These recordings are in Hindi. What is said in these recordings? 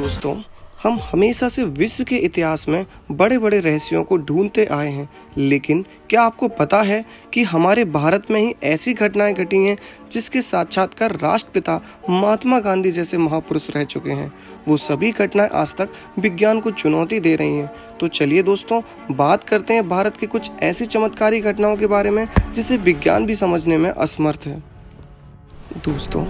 दोस्तों, हम हमेशा से विश्व के इतिहास में बड़े बड़े रहस्यों को ढूंढते आए हैं, लेकिन क्या आपको पता है कि हमारे भारत में ही ऐसी घटनाएं घटी हैं जिसके साक्षात्कार राष्ट्रपिता महात्मा गांधी जैसे महापुरुष रह चुके हैं। वो सभी घटनाएं आज तक विज्ञान को चुनौती दे रही हैं। तो चलिए दोस्तों, बात करते हैं भारत के कुछ ऐसी चमत्कारी घटनाओं के बारे में जिसे विज्ञान भी समझने में असमर्थ है। दोस्तों,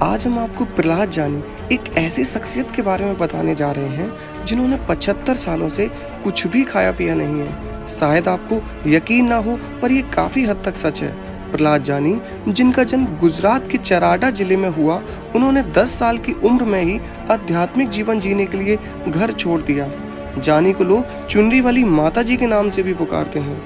आज हम आपको प्रहलाद जानी, एक ऐसी शख्सियत के बारे में बताने जा रहे हैं जिन्होंने 75 सालों से कुछ भी खाया पिया नहीं है। शायद आपको यकीन ना हो, पर यह काफी हद तक सच है। प्रहलाद जानी, जिनका जन्म गुजरात के चराडा जिले में हुआ, उन्होंने 10 साल की उम्र में ही आध्यात्मिक जीवन जीने के लिए घर छोड़ दिया। जानी को लोग चुनरी वाली माता जी के नाम से भी पुकारते हैं।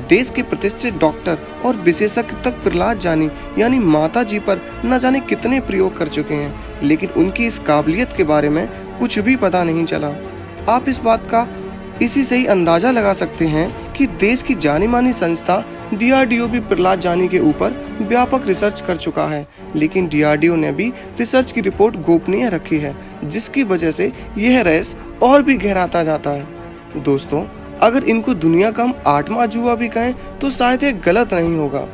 देश के प्रतिष्ठित डॉक्टर और विशेषज्ञ तक प्रहलाद जानी यानी माता जी पर न जाने कितने प्रयोग कर चुके हैं, लेकिन उनकी इस काबिलियत के बारे में कुछ भी पता नहीं चला। आप इस बात का इसी से ही अंदाजा लगा सकते हैं कि देश की जानी मानी संस्था DRDO भी प्रहलाद जानी के ऊपर व्यापक रिसर्च कर चुका है, लेकिन DRDO ने भी रिसर्च की रिपोर्ट गोपनीय रखी है, जिसकी वजह से यह रहस्य और भी गहराता जाता है। दोस्तों, अगर इनको दुनिया का हम 8वां अजूबा भी कहें तो शायद यह गलत नहीं होगा।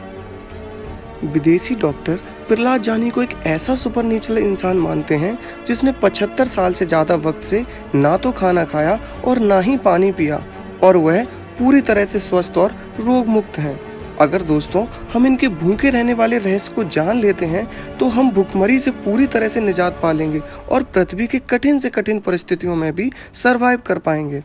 विदेशी डॉक्टर प्रहलाद जानी को एक ऐसा सुपरनेचुरल इंसान मानते हैं जिसने 75 साल से ज्यादा वक्त से ना तो खाना खाया और ना ही पानी पिया, और वह पूरी तरह से स्वस्थ और रोग मुक्त हैं। अगर दोस्तों हम इनके भूखे रहने वाले रहस्य को जान लेते हैं तो हम भूखमरी से पूरी तरह से निजात पा लेंगे और पृथ्वी के कठिन से कठिन परिस्थितियों में भी सरवाइव कर पाएंगे।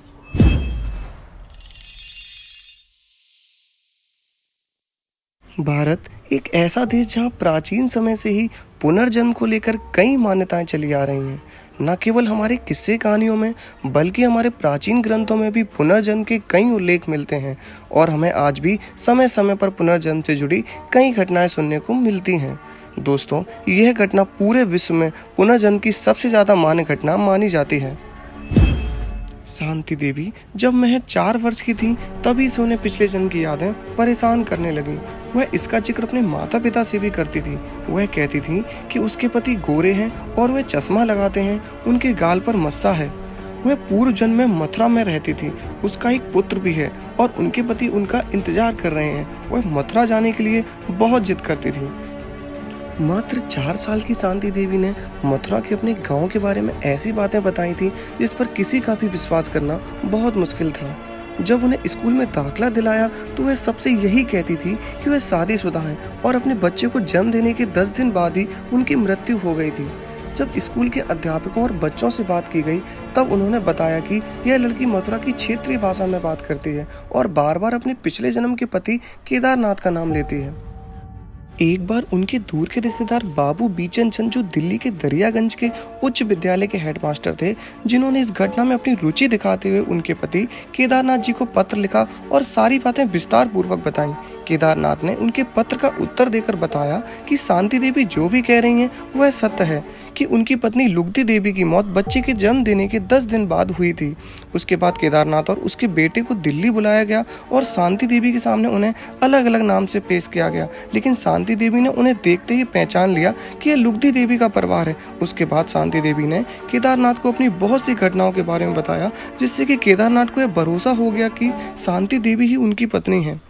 भारत एक ऐसा देश जहां प्राचीन समय से ही पुनर्जन्म को लेकर कई मान्यताएं चली आ रही हैं। न केवल हमारे किस्से कहानियों में, बल्कि हमारे प्राचीन ग्रंथों में भी पुनर्जन्म के कई उल्लेख मिलते हैं, और हमें आज भी समय समय पर पुनर्जन्म से जुड़ी कई घटनाएं सुनने को मिलती हैं। दोस्तों, यह घटना पूरे विश्व में पुनर्जन्म की सबसे ज्यादा मान्य घटना मानी जाती है। शांति देवी जब महज 4 वर्ष की थी, तभी से उन्हें पिछले जन्म की यादें परेशान करने लगी। वह इसका जिक्र अपने माता पिता से भी करती थी। वह कहती थी कि उसके पति गोरे हैं और वह चश्मा लगाते हैं, उनके गाल पर मस्सा है। वह पूर्व जन्म में मथुरा में रहती थी। उसका एक पुत्र भी है और उनके पति उनका इंतजार कर रहे हैं। वह मथुरा जाने के लिए बहुत जिद करती थी। मात्र 4 साल की शांति देवी ने मथुरा के अपने गांव के बारे में ऐसी बातें बताई थी जिस पर किसी का भी विश्वास करना बहुत मुश्किल था। जब उन्हें स्कूल में दाखिला दिलाया तो वह सबसे यही कहती थी कि वह शादीशुदा हैं और अपने बच्चे को जन्म देने के 10 दिन बाद ही उनकी मृत्यु हो गई थी। जब स्कूल के अध्यापकों और बच्चों से बात की गई, तब उन्होंने बताया कि यह लड़की मथुरा की क्षेत्रीय भाषा में बात करती है और बार बार अपने पिछले जन्म के पति केदारनाथ का नाम लेती है। एक बार उनके दूर के रिश्तेदार बाबू बीचन चंद, जो दिल्ली के दरियागंज के उच्च विद्यालय के हेडमास्टर थे, जिन्होंने इस घटना में अपनी रुचि दिखाते हुए उनके पति केदारनाथ जी को पत्र लिखा और सारी बातें विस्तार पूर्वक बताईं। केदारनाथ ने उनके पत्र का उत्तर देकर बताया कि शांति देवी जो भी कह रही हैं वह सत्य है, कि उनकी पत्नी लुगदी देवी की मौत बच्चे के जन्म देने के 10 दिन बाद हुई थी। उसके बाद केदारनाथ और उसके बेटे को दिल्ली बुलाया गया और शांति देवी के सामने उन्हें अलग अलग नाम से पेश किया गया, लेकिन शांति देवी ने उन्हें देखते ही पहचान लिया कि यह लुगदी देवी का परिवार है। उसके बाद शांति देवी ने केदारनाथ को अपनी बहुत सी घटनाओं के बारे में बताया, जिससे कि केदारनाथ को यह भरोसा हो गया कि शांति देवी ही उनकी पत्नी है।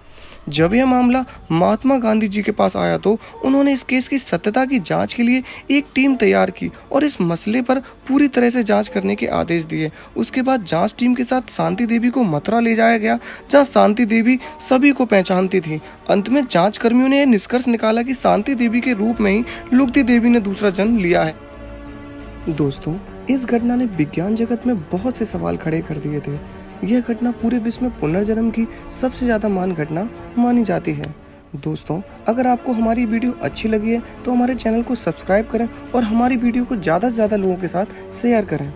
जब यह मामला महात्मा गांधी जी के पास आया तो उन्होंने इस केस की सत्यता की जांच के लिए एक टीम तैयार की और इस मसले पर पूरी तरह से जांच करने के आदेश दिए। उसके बाद जांच टीम के साथ शांति देवी को मथुरा ले जाया गया, जहां शांति देवी सभी को पहचानती थी। अंत में जांच कर्मियों ने यह निष्कर्ष निकाला कि शांति देवी के रूप में ही लुगदी देवी ने दूसरा जन्म लिया है। दोस्तों, इस घटना ने विज्ञान जगत में बहुत से सवाल खड़े कर दिए थे। यह घटना पूरे विश्व में पुनर्जन्म की सबसे ज्यादा मान घटना मानी जाती है। दोस्तों, अगर आपको हमारी वीडियो अच्छी लगी है तो हमारे चैनल को सब्सक्राइब करें और हमारी वीडियो को ज़्यादा से ज़्यादा लोगों के साथ शेयर करें।